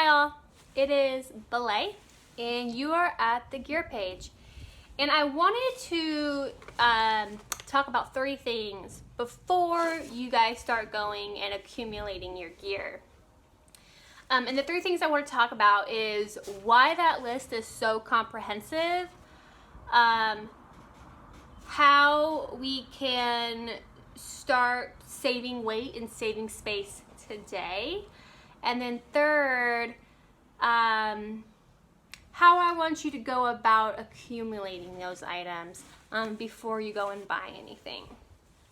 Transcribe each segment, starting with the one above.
Hi all, it is Belay and you are at the gear page. And I wanted to talk about 3 things before you guys start going and accumulating your gear. And the 3 things I want to talk about is why that list is so comprehensive, how we can start saving weight and saving space today, and then third, how I want you to go about accumulating those items before you go and buy anything.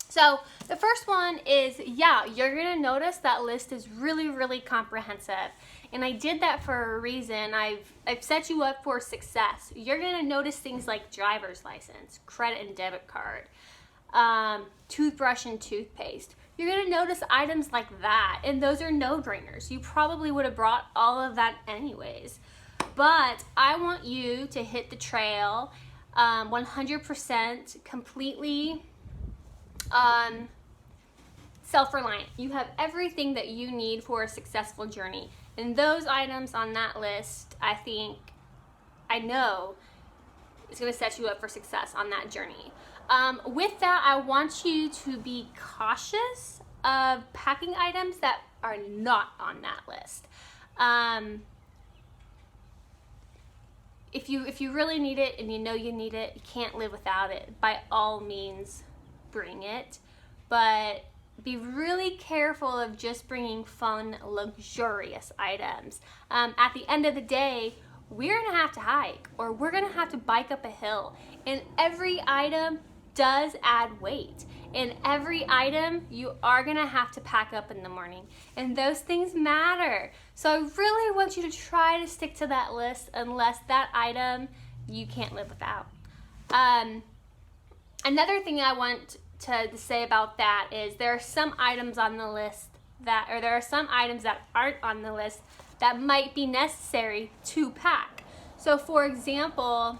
So the first one is, you're gonna notice that list is really comprehensive. And I did that for a reason. I've set you up for success. You're gonna notice things like driver's license, credit and debit card, toothbrush and toothpaste. You're gonna notice items like that, and those are no-brainers. You probably would have brought all of that anyways. But I want you to hit the trail 100% completely self-reliant. You have everything that you need for a successful journey. And those items on that list, I know, is going to set you up for success on that journey. With that, I want you to be cautious of packing items that are not on that list. If you really need it and you know you need it, you can't live without it, by all means bring it. But be really careful of just bringing fun, luxurious items. At the end of the day, we're gonna have to hike or we're gonna have to bike up a hill, and every item does add weight, and every item you are gonna have to pack up in the morning, and those things matter. So I really want you to try to stick to that list unless that item you can't live without. Another thing I want to say about that is there are some items on the list there are some items that aren't on the list that might be necessary to pack. So for example,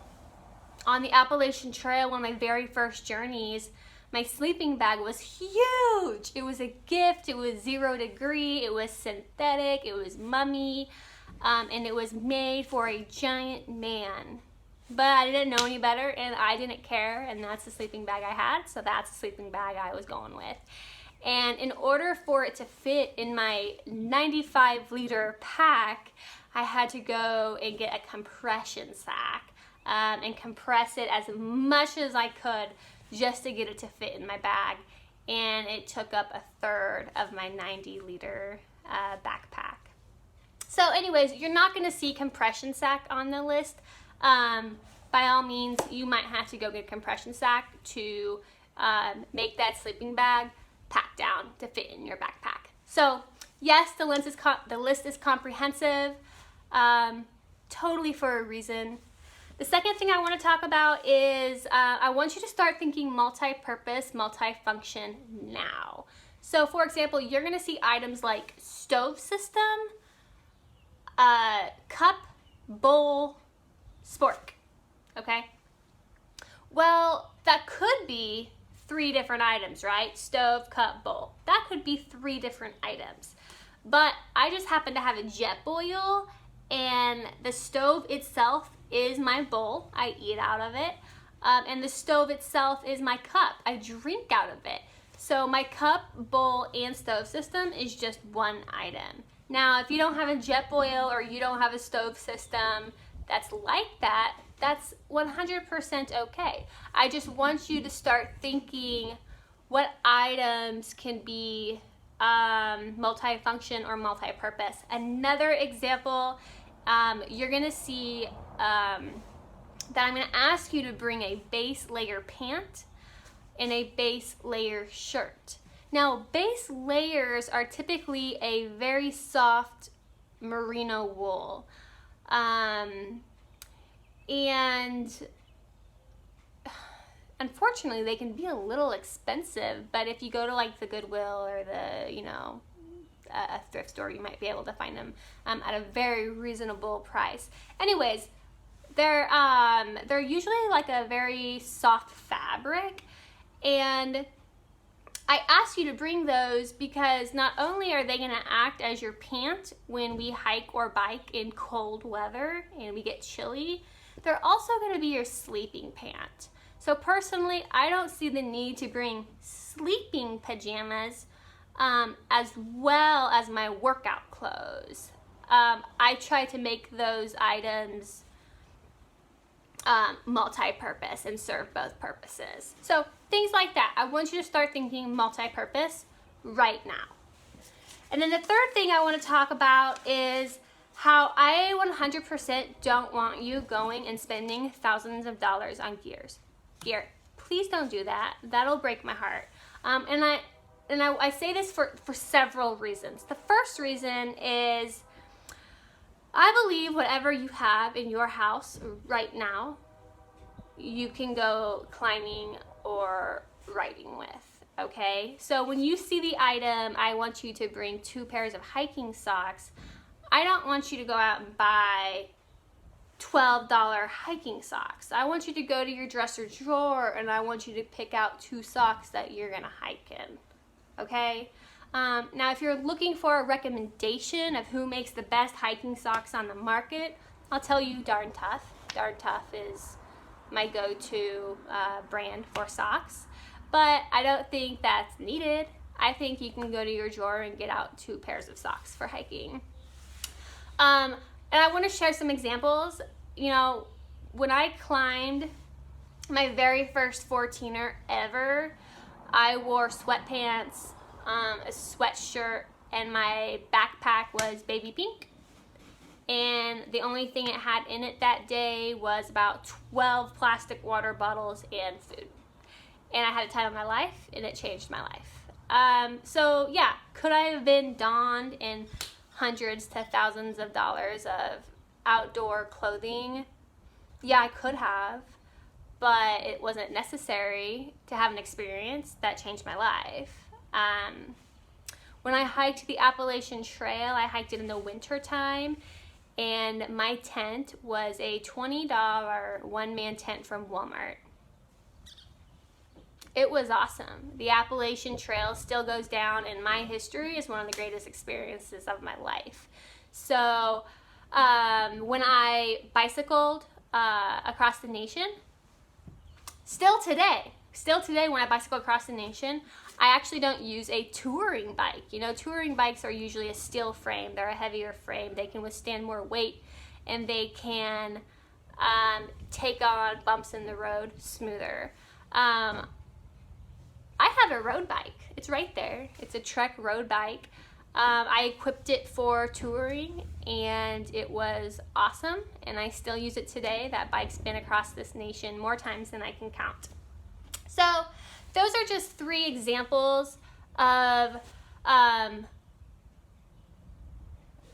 on the Appalachian Trail, one of my very first journeys, my sleeping bag was huge. It was a gift. It was 0 degree. It was synthetic. It was mummy. And it was made for a giant man. But I didn't know any better, and I didn't care, and that's the sleeping bag I had, so that's the sleeping bag I was going with. And in order for it to fit in my 95-liter pack, I had to go and get a compression sack and compress it as much as I could just to get it to fit in my bag. And it took up 1/3 of my 90-liter backpack. So anyways, you're not going to see compression sack on the list. By all means, you might have to go get a compression sack to make that sleeping bag pack down to fit in your backpack. So yes, the list is comprehensive, totally for a reason. The second thing I want to talk about is I want you to start thinking multi-purpose, multi-function now. So for example, you're going to see items like stove system, cup, bowl, spork. Okay? Well, that could be 3 different items, right? Stove, cup, bowl. That could be 3 different items. But I just happen to have a Jetboil, and the stove itself is my bowl. I eat out of it. And the stove itself is my cup. I drink out of it. So my cup, bowl, and stove system is just 1 item. Now, if you don't have a Jetboil or you don't have a stove system that's like that, that's 100% okay. I just want you to start thinking what items can be multi-function or multi-purpose. Another example, you're gonna see that I'm gonna ask you to bring a base layer pant and a base layer shirt. Now, base layers are typically a very soft merino wool. And unfortunately, they can be a little expensive, but if you go to like the Goodwill or the, a thrift store, you might be able to find them at a very reasonable price. Anyways, they're usually like a very soft fabric, and I asked you to bring those because not only are they going to act as your pant when we hike or bike in cold weather and we get chilly, they're also going to be your sleeping pant. So personally, I don't see the need to bring sleeping pajamas as well as my workout clothes. I try to make those items multi-purpose and serve both purposes. So things like that. I want you to start thinking multi-purpose right now. And then the third thing I want to talk about is how I 100% don't want you going and spending thousands of dollars on gear. Please don't do that. That'll break my heart. And I say this for several reasons. The first reason is I believe whatever you have in your house right now, you can go climbing or riding with, okay? So when you see the item, I want you to bring 2 pairs of hiking socks. I don't want you to go out and buy $12 hiking socks. I want you to go to your dresser drawer and I want you to pick out 2 socks that you're gonna hike in, okay? Now, if you're looking for a recommendation of who makes the best hiking socks on the market, I'll tell you Darn Tough. Darn Tough is my go-to brand for socks, but I don't think that's needed. I think you can go to your drawer and get out 2 pairs of socks for hiking. And I want to share some examples. You know, when I climbed my very first 14er ever, I wore sweatpants, a sweatshirt, and my backpack was baby pink. And the only thing it had in it that day was about 12 plastic water bottles and food. And I had a time of my life, and it changed my life. So yeah, could I have been donned in hundreds to thousands of dollars of outdoor clothing? Yeah, I could have, but it wasn't necessary to have an experience that changed my life. When I hiked the Appalachian Trail, I hiked it in the winter time, and my tent was a $20 one-man tent from Walmart. It was awesome. The Appalachian Trail still goes down in my history as one of the greatest experiences of my life. So when I bicycled across the nation, still today when I bicycle across the nation, I actually don't use a touring bike. You know, touring bikes are usually a steel frame. They're a heavier frame. They can withstand more weight, and they can take on bumps in the road smoother. I have a road bike. It's right there. It's a Trek road bike. I equipped it for touring, and it was awesome, and I still use it today. That bike's been across this nation more times than I can count. So those are just 3 examples of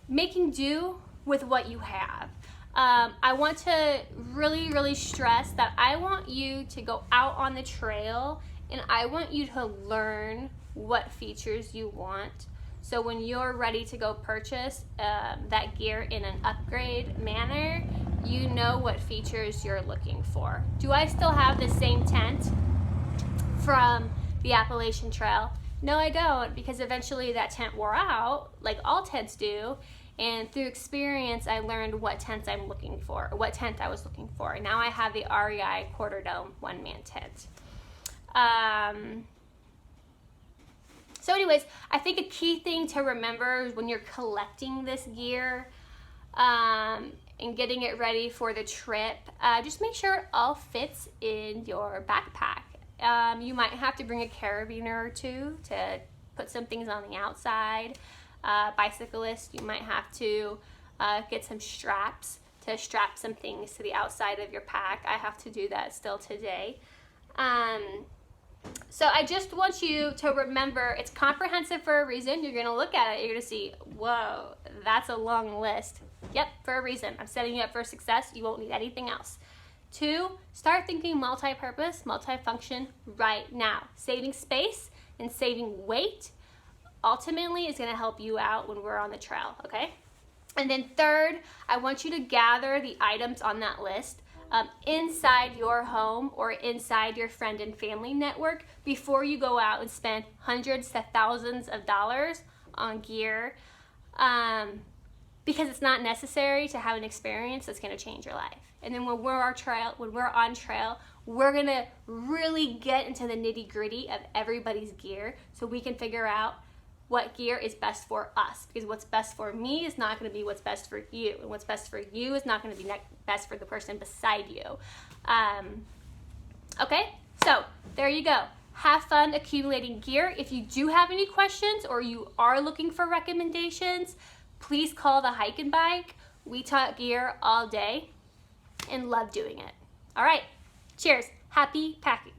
making do with what you have. I want to really, really stress that I want you to go out on the trail, and I want you to learn what features you want. So when you're ready to go purchase that gear in an upgrade manner, you know what features you're looking for. Do I still have the same tent from the Appalachian Trail? No, I don't, because eventually that tent wore out, like all tents do, and through experience I learned what tents I'm looking for, or what tent I was looking for. Now I have the REI Quarter Dome one-man tent. So anyways, I think a key thing to remember when you're collecting this gear and getting it ready for the trip, just make sure it all fits in your backpack. You might have to bring a carabiner or 2 to put some things on the outside. Bicyclists, you might have to get some straps to strap some things to the outside of your pack. I have to do that still today. So I just want you to remember it's comprehensive for a reason. You're going to look at it, you're going to see, whoa, that's a long list. Yep, for a reason. I'm setting you up for success. You won't need anything else. 2, start thinking multi-purpose, multi-function right now. Saving space and saving weight ultimately is going to help you out when we're on the trail, okay? And then 3rd, I want you to gather the items on that list. inside your home or inside your friend and family network before you go out and spend hundreds to thousands of dollars on gear, because it's not necessary to have an experience that's going to change your life. And then when we're on trail, we're going to really get into the nitty-gritty of everybody's gear so we can figure out what gear is best for us, because what's best for me is not going to be what's best for you, and what's best for you is not going to be best for the person beside you. Okay, so there you go. Have fun accumulating gear. If you do have any questions or you are looking for recommendations, please call the Hike and Bike. We talk gear all day and love doing it. All right, cheers. Happy packing.